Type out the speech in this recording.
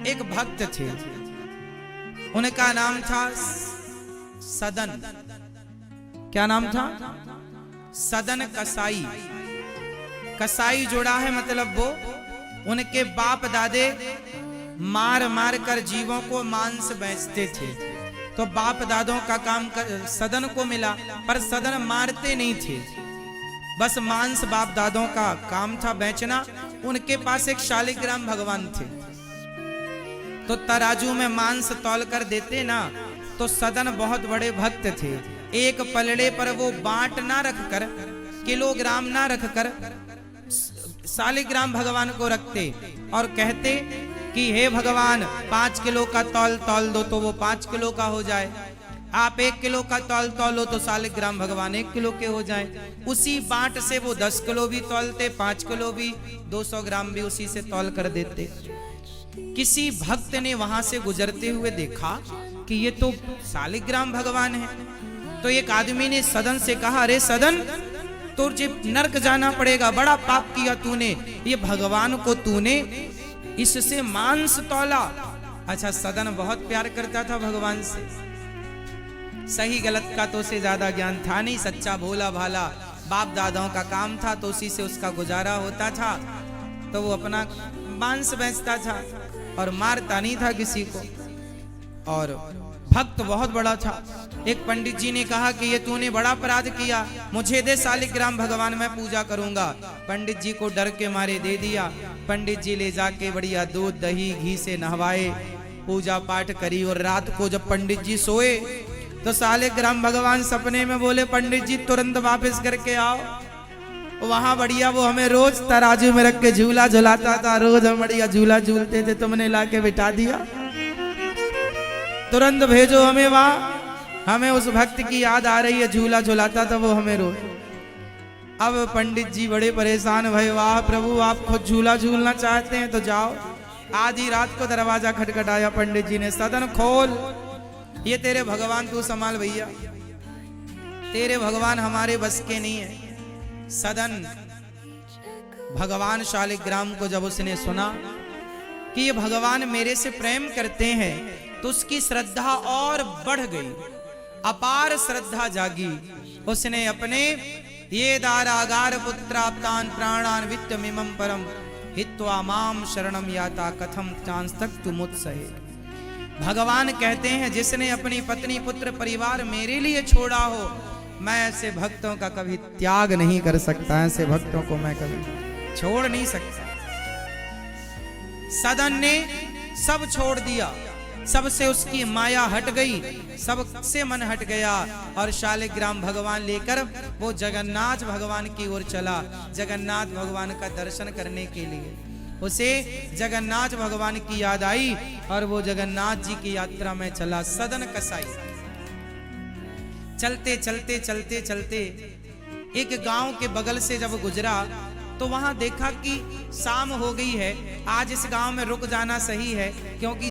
एक भक्त थे, उनका नाम था सदन। क्या नाम था? सदन कसाई। कसाई जोड़ा है मतलब वो उनके बाप दादे मार मार कर जीवों को मांस बेचते थे। तो बाप दादों का काम सदन को मिला, पर सदन मारते नहीं थे, बस मांस बाप दादों का काम था बेचना। उनके पास एक शालिग्राम भगवान थे, तो तराजू में मांस तौल कर देते ना। तो सदन बहुत बड़े भक्त थे, एक पलड़े पर वो बांट ना रखकर, किलोग्राम ना रखकर शालिग्राम भगवान को रखते और कहते कि हे भगवान 5 किलो का तौल तौल दो तो वो 5 किलो का हो जाए, आप 1 किलो का तौल तौलो तो शालिग्राम भगवान 1 किलो के हो जाए। उसी बांट से वो 10 किलो भी तौलते, 5 किलो भी, 200 ग्राम भी उसी से तौल कर देते। किसी भक्त ने वहां से गुजरते हुए देखा कि ये तो शालिग्राम भगवान है। तो एक आदमी ने सदन से कहा, अरे सदन, तुझे नरक जाना पड़ेगा, बड़ा पाप किया तूने, ये भगवान को तूने इससे मांस तौला। अच्छा, सदन बहुत प्यार करता था भगवान से, सही गलत का तो उसे ज्यादा ज्ञान था नहीं, सच्चा भोला भाला बाप दादाओं का काम था, तो उसी से उसका गुजारा होता था। तो वो अपना मांस बेचता था और मारता नहीं था किसी को, और भक्त बहुत बड़ा था। एक पंडित जी ने कहा कि ये तूने बड़ा अपराध किया, मुझे दे शालिग्राम भगवान, मैं पूजा करूंगा। पंडित जी को डर के मारे दे दिया। पंडित जी ले जाके बढ़िया दूध दही घी से नहवाए, पूजा पाठ करी। और रात को जब पंडित जी सोए तो शालिग्राम भगवान सपने में बोले, पंडित जी तुरंत वापस करके आओ। वहां बढ़िया वो हमें रोज तराजू में रख के झूला झुलाता था, रोज हम बढ़िया झूला झूलते थे, तुमने लाके बिठा दिया, तुरंत भेजो हमें वहां, हमें उस भक्त की याद आ रही है, झूला झुलाता था वो हमें रोज। अब पंडित जी बड़े परेशान भये, वाह प्रभु, आप खुद झूला झूलना चाहते हैं तो जाओ। आधी रात को दरवाजा खटखटाया, पंडित जी ने, सदन खोल, ये तेरे भगवान तू संभाल भैया, तेरे भगवान हमारे बस के नहीं है। सदन भगवान शालिग्राम को जब उसने सुना कि ये भगवान मेरे से प्रेम करते हैं, तो उसकी श्रद्धा और बढ़ गई, अपार श्रद्धा जागी। उसने अपने ये दारागार पुत्राप्तान प्राणान वित्तमिमं परम हित्वा माम शरणम याता कथम चांस्तक मुत्सहे। भगवान कहते हैं, जिसने अपनी पत्नी पुत्र परिवार मेरे लिए छोड़ा हो, मैं ऐसे भक्तों का कभी त्याग नहीं कर सकता, ऐसे भक्तों को मैं कभी छोड़ नहीं सकता। सदन ने सब छोड़ दिया, सबसे उसकी माया हट गई, सबसे मन हट गया, और शालिग्राम भगवान लेकर वो जगन्नाथ भगवान की ओर चला, जगन्नाथ भगवान का दर्शन करने के लिए। उसे जगन्नाथ भगवान की याद आई और वो जगन्नाथ जी की यात्रा में चला। सदन कसाई चलते चलते चलते चलते एक गांव के बगल से जब गुजरा तो वहां देखा कि शाम हो गई है, आज इस गांव में रुक जाना सही है, क्योंकि